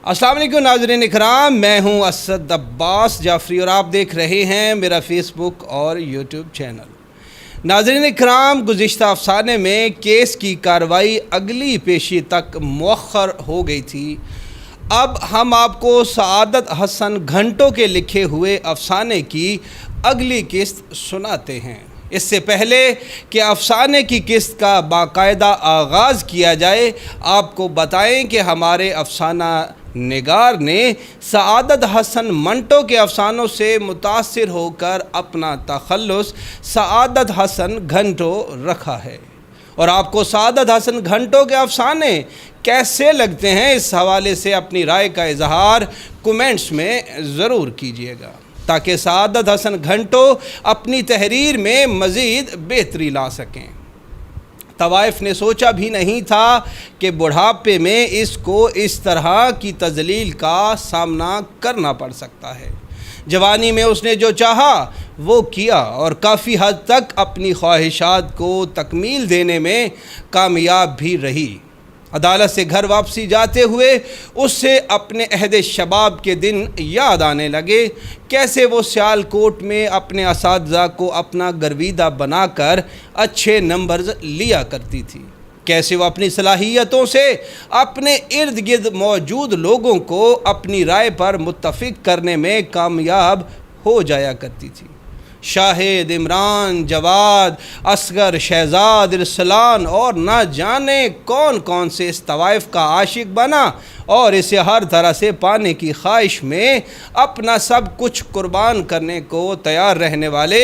السلام علیکم ناظرین اکرام، میں ہوں اسد عباس جعفری اور آپ دیکھ رہے ہیں میرا فیس بک اور یوٹیوب چینل۔ ناظرین اکرام، گزشتہ افسانے میں کیس کی کارروائی اگلی پیشی تک مؤخر ہو گئی تھی۔ اب ہم آپ کو سعادت حسن گھنٹو کے لکھے ہوئے افسانے کی اگلی قسط سناتے ہیں۔ اس سے پہلے کہ افسانے کی قسط کا باقاعدہ آغاز کیا جائے، آپ کو بتائیں کہ ہمارے افسانہ نگار نے سعادت حسن منٹو کے افسانوں سے متاثر ہو کر اپنا تخلص سعادت حسن گھنٹو رکھا ہے، اور آپ کو سعادت حسن گھنٹو کے افسانے کیسے لگتے ہیں، اس حوالے سے اپنی رائے کا اظہار کومنٹس میں ضرور کیجیے گا تاکہ سعادت حسن گھنٹو اپنی تحریر میں مزید بہتری لا سکیں۔ طوائف نے سوچا بھی نہیں تھا کہ بڑھاپے میں اس کو اس طرح کی تذلیل کا سامنا کرنا پڑ سکتا ہے۔ جوانی میں اس نے جو چاہا وہ کیا اور کافی حد تک اپنی خواہشات کو تکمیل دینے میں کامیاب بھی رہی۔ عدالت سے گھر واپسی جاتے ہوئے اس سے اپنے عہد شباب کے دن یاد آنے لگے، کیسے وہ سیالکوٹ میں اپنے اساتذہ کو اپنا گرویدہ بنا کر اچھے نمبرز لیا کرتی تھی، کیسے وہ اپنی صلاحیتوں سے اپنے ارد گرد موجود لوگوں کو اپنی رائے پر متفق کرنے میں کامیاب ہو جایا کرتی تھی۔ شاہد، عمران، جواد، اصغر، شہزاد، ارسلان اور نہ جانے کون کون سے اس طوائف کا عاشق بنا اور اسے ہر طرح سے پانے کی خواہش میں اپنا سب کچھ قربان کرنے کو تیار رہنے والے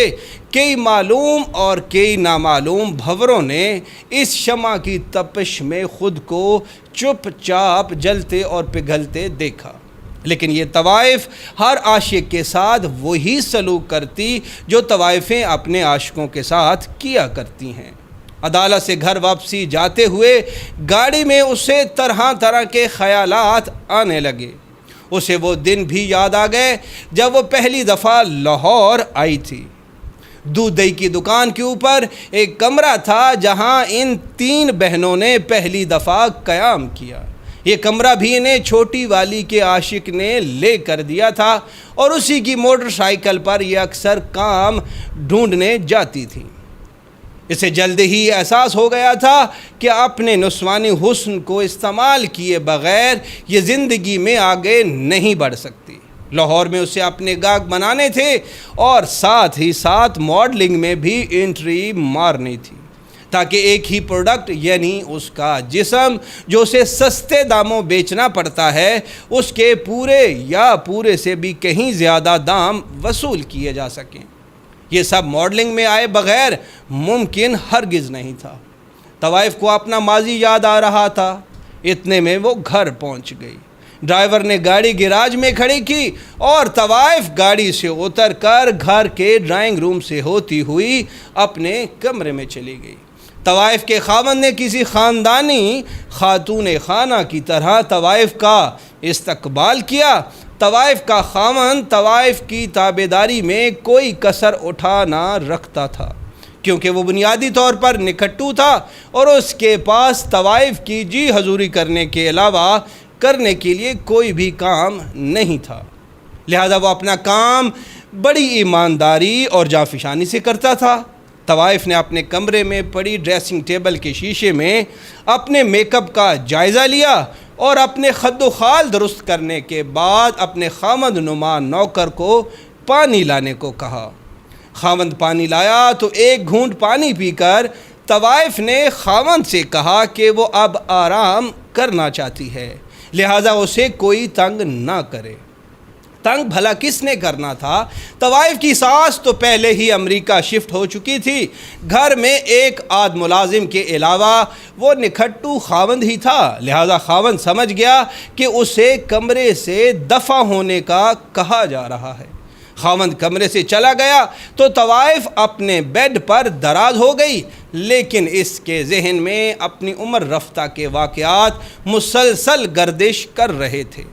کئی معلوم اور کئی نامعلوم بھنوروں نے اس شمع کی تپش میں خود کو چپ چاپ جلتے اور پگھلتے دیکھا، لیکن یہ طوائف ہر عاشق کے ساتھ وہی سلوک کرتی جو طوائفیں اپنے عاشقوں کے ساتھ کیا کرتی ہیں۔ عدالت سے گھر واپسی جاتے ہوئے گاڑی میں اسے طرح طرح کے خیالات آنے لگے۔ اسے وہ دن بھی یاد آ گئے جب وہ پہلی دفعہ لاہور آئی تھی۔ دودھ دہی کی دکان کے اوپر ایک کمرہ تھا جہاں ان تین بہنوں نے پہلی دفعہ قیام کیا۔ یہ کمرہ بھی انہیں چھوٹی والی کے عاشق نے لے کر دیا تھا اور اسی کی موٹر سائیکل پر یہ اکثر کام ڈھونڈنے جاتی تھی۔ اسے جلد ہی احساس ہو گیا تھا کہ اپنے نسوانی حسن کو استعمال کیے بغیر یہ زندگی میں آگے نہیں بڑھ سکتی۔ لاہور میں اسے اپنے گاہک بنانے تھے اور ساتھ ہی ساتھ ماڈلنگ میں بھی انٹری مارنی تھی، تاکہ ایک ہی پروڈکٹ یعنی اس کا جسم جو اسے سستے داموں بیچنا پڑتا ہے، اس کے پورے یا پورے سے بھی کہیں زیادہ دام وصول کیے جا سکیں۔ یہ سب ماڈلنگ میں آئے بغیر ممکن ہرگز نہیں تھا۔ طوائف کو اپنا ماضی یاد آ رہا تھا، اتنے میں وہ گھر پہنچ گئی۔ ڈرائیور نے گاڑی گیراج میں کھڑی کی اور طوائف گاڑی سے اتر کر گھر کے ڈرائنگ روم سے ہوتی ہوئی اپنے کمرے میں چلی گئی۔ طوائف کے خاوند نے کسی خاندانی خاتون خانہ کی طرح طوائف کا استقبال کیا۔ طوائف کا خاوند طوائف کی تابعداری میں کوئی کسر اٹھا نہ رکھتا تھا، کیونکہ وہ بنیادی طور پر نکھٹو تھا اور اس کے پاس طوائف کی جی حضوری کرنے کے علاوہ کرنے کے لیے کوئی بھی کام نہیں تھا، لہذا وہ اپنا کام بڑی ایمانداری اور جانفشانی سے کرتا تھا۔ طوائف نے اپنے کمرے میں پڑی ڈریسنگ ٹیبل کے شیشے میں اپنے میک اپ کا جائزہ لیا اور اپنے خد و خال درست کرنے کے بعد اپنے خاوند نما نوکر کو پانی لانے کو کہا۔ خاوند پانی لایا تو ایک گھونٹ پانی پی کر طوائف نے خاوند سے کہا کہ وہ اب آرام کرنا چاہتی ہے، لہٰذا اسے کوئی تنگ نہ کرے۔ تنگ بھلا کس نے کرنا تھا؟ طوائف کی ساس تو پہلے ہی امریکہ شفٹ ہو چکی تھی، گھر میں ایک آدھ ملازم کے علاوہ وہ نکھٹو خاوند ہی تھا، لہذا خاوند سمجھ گیا کہ اسے کمرے سے دفع ہونے کا کہا جا رہا ہے۔ خاوند کمرے سے چلا گیا تو طوائف اپنے بیڈ پر دراز ہو گئی، لیکن اس کے ذہن میں اپنی عمر رفتہ کے واقعات مسلسل گردش کر رہے تھے۔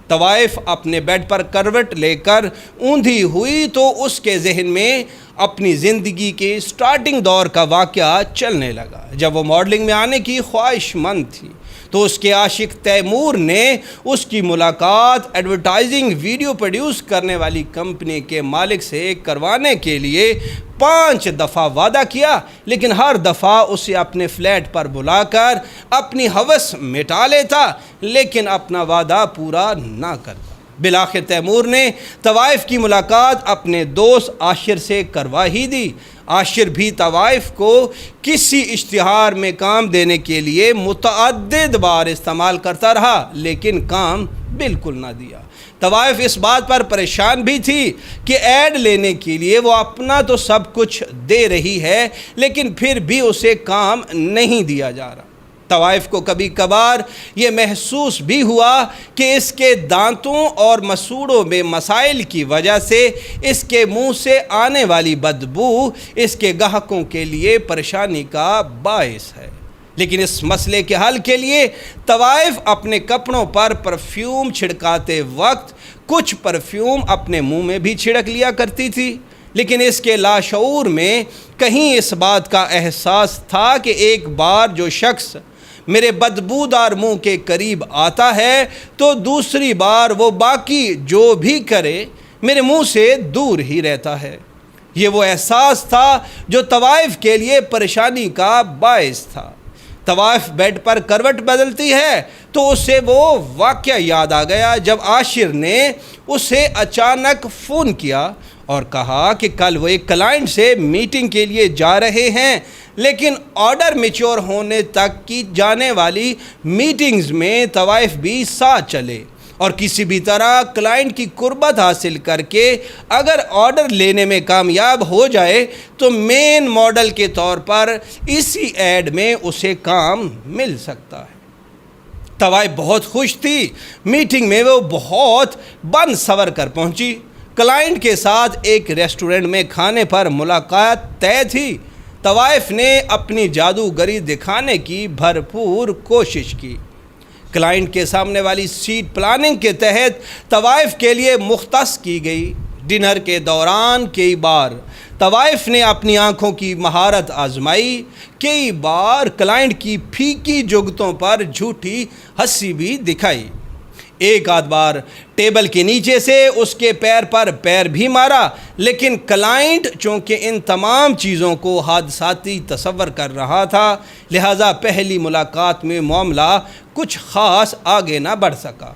طوائف اپنے بیڈ پر کروٹ لے کر اوندھی ہوئی تو اس کے ذہن میں اپنی زندگی کے سٹارٹنگ دور کا واقعہ چلنے لگا، جب وہ ماڈلنگ میں آنے کی خواہش مند تھی تو اس کے عاشق تیمور نے اس کی ملاقات ایڈورٹائزنگ ویڈیو پروڈیوس کرنے والی کمپنی کے مالک سے کروانے کے لیے 5 دفعہ وعدہ کیا، لیکن ہر دفعہ اسے اپنے فلیٹ پر بلا کر اپنی ہوس مٹا لیتا، لیکن اپنا وعدہ پورا نہ کرتا۔ بالآخر تیمور نے طوائف کی ملاقات اپنے دوست عاشر سے کروا ہی دی۔ عاشر بھی طوائف کو کسی اشتہار میں کام دینے کے لیے متعدد بار استعمال کرتا رہا، لیکن کام بالکل نہ دیا۔ طوائف اس بات پر پریشان بھی تھی کہ ایڈ لینے کے لیے وہ اپنا تو سب کچھ دے رہی ہے، لیکن پھر بھی اسے کام نہیں دیا جا رہا۔ طوائف کو کبھی کبھار یہ محسوس بھی ہوا کہ اس کے دانتوں اور مسوڑوں میں مسائل کی وجہ سے اس کے منہ سے آنے والی بدبو اس کے گاہکوں کے لیے پریشانی کا باعث ہے، لیکن اس مسئلے کے حل کے لیے طوائف اپنے کپڑوں پر پرفیوم چھڑکاتے وقت کچھ پرفیوم اپنے منہ میں بھی چھڑک لیا کرتی تھی، لیکن اس کے لاشعور میں کہیں اس بات کا احساس تھا کہ ایک بار جو شخص میرے بدبودار منہ کے قریب آتا ہے تو دوسری بار وہ باقی جو بھی کرے میرے منہ سے دور ہی رہتا ہے۔ یہ وہ احساس تھا جو طوائف کے لیے پریشانی کا باعث تھا۔ طوائف بیڈ پر کروٹ بدلتی ہے تو اسے وہ واقعہ یاد آ گیا جب عاشر نے اسے اچانک فون کیا اور کہا کہ کل وہ ایک کلائنٹ سے میٹنگ کے لیے جا رہے ہیں، لیکن آرڈر میچور ہونے تک کی جانے والی میٹنگز میں طوائف بھی ساتھ چلے اور کسی بھی طرح کلائنٹ کی قربت حاصل کر کے اگر آرڈر لینے میں کامیاب ہو جائے تو مین ماڈل کے طور پر اسی ایڈ میں اسے کام مل سکتا ہے۔ طوائف بہت خوش تھی۔ میٹنگ میں وہ بہت بن سور کر پہنچی۔ کلائنٹ کے ساتھ ایک ریسٹورنٹ میں کھانے پر ملاقات طے تھی۔ طوائف نے اپنی جادوگری دکھانے کی بھرپور کوشش کی۔ کلائنٹ کے سامنے والی سیٹ پلاننگ کے تحت طوائف کے لیے مختص کی گئی۔ ڈنر کے دوران کئی بار طوائف نے اپنی آنکھوں کی مہارت آزمائی، کئی بار کلائنٹ کی پھیکی جگتوں پر جھوٹی ہنسی بھی دکھائی۔ ایک آدھ بار ٹیبل کے نیچے سے اس کے پیر پر پیر بھی مارا، لیکن کلائنٹ چونکہ ان تمام چیزوں کو حادثاتی تصور کر رہا تھا، لہٰذا پہلی ملاقات میں معاملہ کچھ خاص آگے نہ بڑھ سکا۔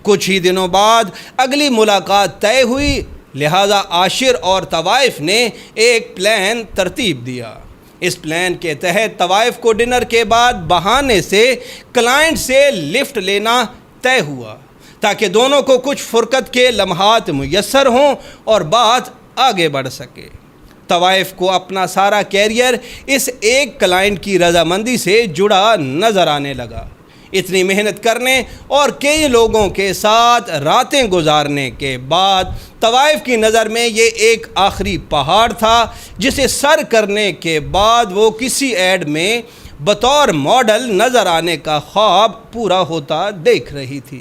کچھ ہی دنوں بعد اگلی ملاقات طے ہوئی، لہٰذا عاشر اور طوائف نے ایک پلان ترتیب دیا۔ اس پلان کے تحت طوائف کو ڈنر کے بعد بہانے سے کلائنٹ سے لفٹ لینا طے ہوا تاکہ دونوں کو کچھ فرقت کے لمحات میسر ہوں اور بات آگے بڑھ سکے۔ طوائف کو اپنا سارا کیریئر اس ایک کلائنٹ کی رضامندی سے جڑا نظر آنے لگا۔ اتنی محنت کرنے اور کئی لوگوں کے ساتھ راتیں گزارنے کے بعد طوائف کی نظر میں یہ ایک آخری پہاڑ تھا جسے سر کرنے کے بعد وہ کسی ایڈ میں بطور ماڈل نظر آنے کا خواب پورا ہوتا دیکھ رہی تھی۔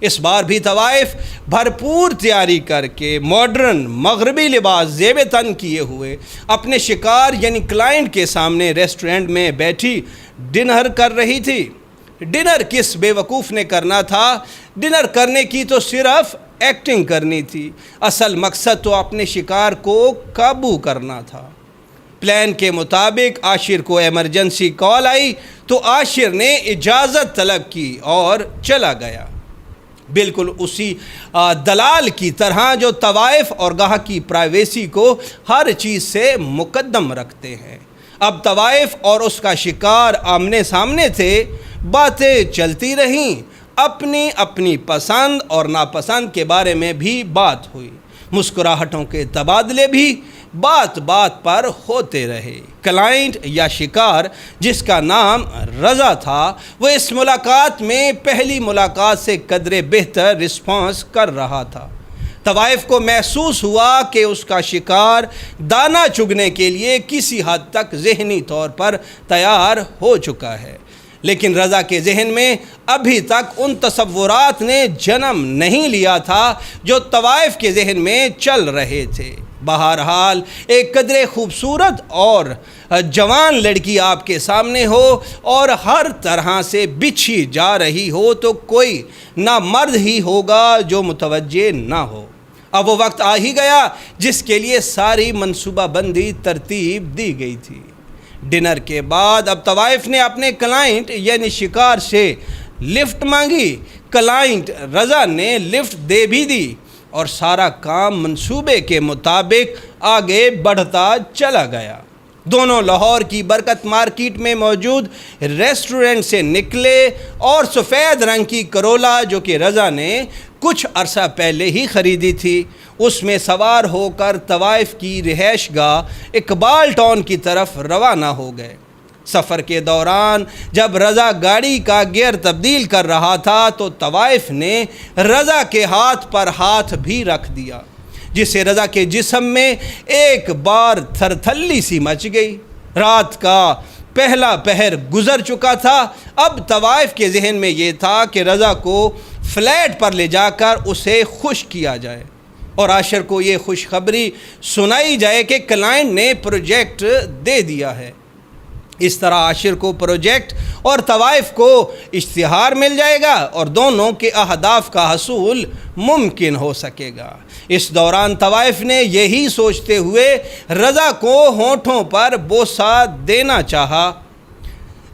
اس بار بھی طوائف بھرپور تیاری کر کے ماڈرن مغربی لباس زیب تن کیے ہوئے اپنے شکار یعنی کلائنٹ کے سامنے ریسٹورنٹ میں بیٹھی ڈنر کر رہی تھی۔ ڈنر کس بے وقوف نے کرنا تھا؟ ڈنر کرنے کی تو صرف ایکٹنگ کرنی تھی، اصل مقصد تو اپنے شکار کو قابو کرنا تھا۔ پلان کے مطابق عاشر کو ایمرجنسی کال آئی تو عاشر نے اجازت طلب کی اور چلا گیا، بالکل اسی دلال کی طرح جو طوائف اور گاہک کی پرائیویسی کو ہر چیز سے مقدم رکھتے ہیں۔ اب طوائف اور اس کا شکار آمنے سامنے تھے، باتیں چلتی رہیں، اپنی اپنی پسند اور ناپسند کے بارے میں بھی بات ہوئی، مسکراہٹوں کے تبادلے بھی بات بات پر ہوتے رہے۔ کلائنٹ یا شکار جس کا نام رضا تھا وہ اس ملاقات میں پہلی ملاقات سے قدرے بہتر رسپانس کر رہا تھا۔ طوائف کو محسوس ہوا کہ اس کا شکار دانہ چگنے کے لیے کسی حد تک ذہنی طور پر تیار ہو چکا ہے، لیکن رضا کے ذہن میں ابھی تک ان تصورات نے جنم نہیں لیا تھا جو طوائف کے ذہن میں چل رہے تھے۔ بہرحال ایک قدرے خوبصورت اور جوان لڑکی آپ کے سامنے ہو اور ہر طرح سے بچھی جا رہی ہو تو کوئی نہ مرد ہی ہوگا جو متوجہ نہ ہو۔ اب وہ وقت آ ہی گیا جس کے لیے ساری منصوبہ بندی ترتیب دی گئی تھی۔ ڈنر کے بعد اب طوائف نے اپنے کلائنٹ یعنی شکار سے لفٹ مانگی۔ کلائنٹ رضا نے لفٹ دے بھی دی اور سارا کام منصوبے کے مطابق آگے بڑھتا چلا گیا۔ دونوں لاہور کی برکت مارکیٹ میں موجود ریسٹورنٹ سے نکلے اور سفید رنگ کی کرولا جو کہ رضا نے کچھ عرصہ پہلے ہی خریدی تھی اس میں سوار ہو کر طوائف کی رہائش گاہ اقبال ٹاؤن کی طرف روانہ ہو گئے۔ سفر کے دوران جب رضا گاڑی کا گیئر تبدیل کر رہا تھا تو طوائف نے رضا کے ہاتھ پر ہاتھ بھی رکھ دیا جس سے رضا کے جسم میں ایک بار تھرتھلی سی مچ گئی۔ رات کا پہلا پہر گزر چکا تھا۔ اب طوائف کے ذہن میں یہ تھا کہ رضا کو فلیٹ پر لے جا کر اسے خوش کیا جائے اور عاشر کو یہ خوشخبری سنائی جائے کہ کلائنٹ نے پروجیکٹ دے دیا ہے۔ اس طرح عاشر کو پروجیکٹ اور طوائف کو اشتہار مل جائے گا اور دونوں کے اہداف کا حصول ممکن ہو سکے گا۔ اس دوران طوائف نے یہی سوچتے ہوئے رضا کو ہونٹوں پر بوسہ دینا چاہا۔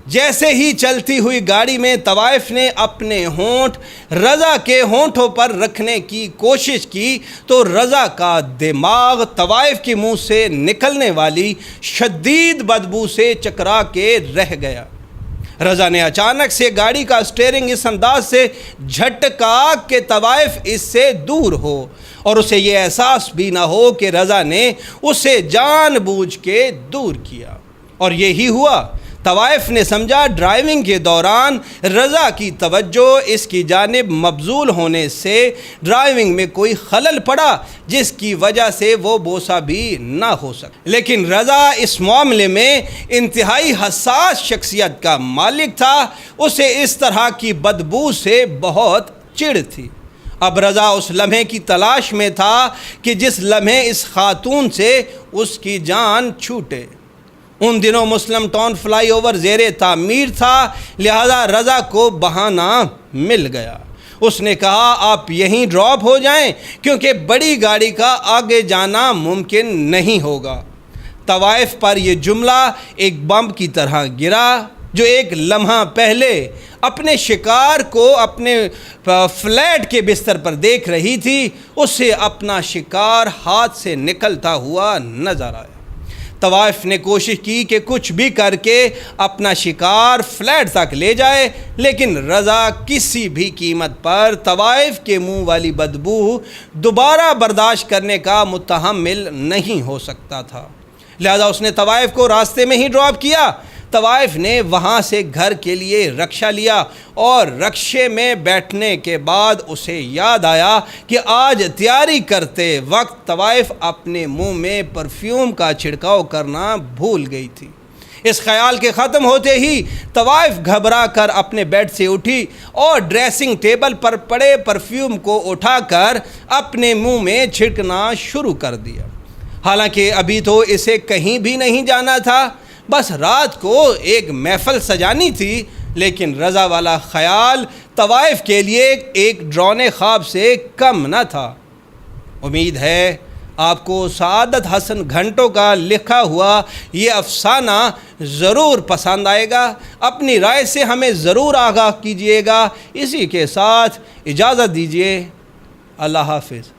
جیسے ہی چلتی ہوئی گاڑی میں طوائف نے اپنے ہونٹ رضا کے ہونٹوں پر رکھنے کی کوشش کی تو رضا کا دماغ طوائف کے منہ سے نکلنے والی شدید بدبو سے چکرا کے رہ گیا۔ رضا نے اچانک سے گاڑی کا اسٹیئرنگ اس انداز سے جھٹکا کہ طوائف اس سے دور ہو اور اسے یہ احساس بھی نہ ہو کہ رضا نے اسے جان بوجھ کے دور کیا، اور یہی ہوا۔ طوائف نے سمجھا ڈرائیونگ کے دوران رضا کی توجہ اس کی جانب مبذول ہونے سے ڈرائیونگ میں کوئی خلل پڑا جس کی وجہ سے وہ بوسہ بھی نہ ہو سکا، لیکن رضا اس معاملے میں انتہائی حساس شخصیت کا مالک تھا۔ اسے اس طرح کی بدبو سے بہت چڑ تھی۔ اب رضا اس لمحے کی تلاش میں تھا کہ جس لمحے اس خاتون سے اس کی جان چھوٹے۔ ان دنوں مسلم ٹاؤن فلائی اوور زیر تعمیر تھا، لہذا رضا کو بہانہ مل گیا۔ اس نے کہا آپ یہیں ڈراپ ہو جائیں کیونکہ بڑی گاڑی کا آگے جانا ممکن نہیں ہوگا۔ طوائف پر یہ جملہ ایک بم کی طرح گرا۔ جو ایک لمحہ پہلے اپنے شکار کو اپنے فلیٹ کے بستر پر دیکھ رہی تھی اسے اپنا شکار ہاتھ سے نکلتا ہوا نظر آیا۔ طوائف نے کوشش کی کہ کچھ بھی کر کے اپنا شکار فلیٹ تک لے جائے، لیکن رضا کسی بھی قیمت پر طوائف کے منہ والی بدبو دوبارہ برداشت کرنے کا متحمل نہیں ہو سکتا تھا، لہذا اس نے طوائف کو راستے میں ہی ڈراپ کیا۔ طوائف نے وہاں سے گھر کے لیے رکشہ لیا اور رکشے میں بیٹھنے کے بعد اسے یاد آیا کہ آج تیاری کرتے وقت طوائف اپنے منہ میں پرفیوم کا چھڑکاؤ کرنا بھول گئی تھی۔ اس خیال کے ختم ہوتے ہی طوائف گھبرا کر اپنے بیڈ سے اٹھی اور ڈریسنگ ٹیبل پر پڑے پرفیوم کو اٹھا کر اپنے منہ میں چھڑکنا شروع کر دیا۔ حالانکہ ابھی تو اسے کہیں بھی نہیں جانا تھا، بس رات کو ایک محفل سجانی تھی، لیکن رضا والا خیال طوائف کے لیے ایک ڈراؤنے خواب سے کم نہ تھا۔ امید ہے آپ کو سعادت حسن گھنٹوں کا لکھا ہوا یہ افسانہ ضرور پسند آئے گا۔ اپنی رائے سے ہمیں ضرور آگاہ کیجیے گا۔ اسی کے ساتھ اجازت دیجیے، اللہ حافظ۔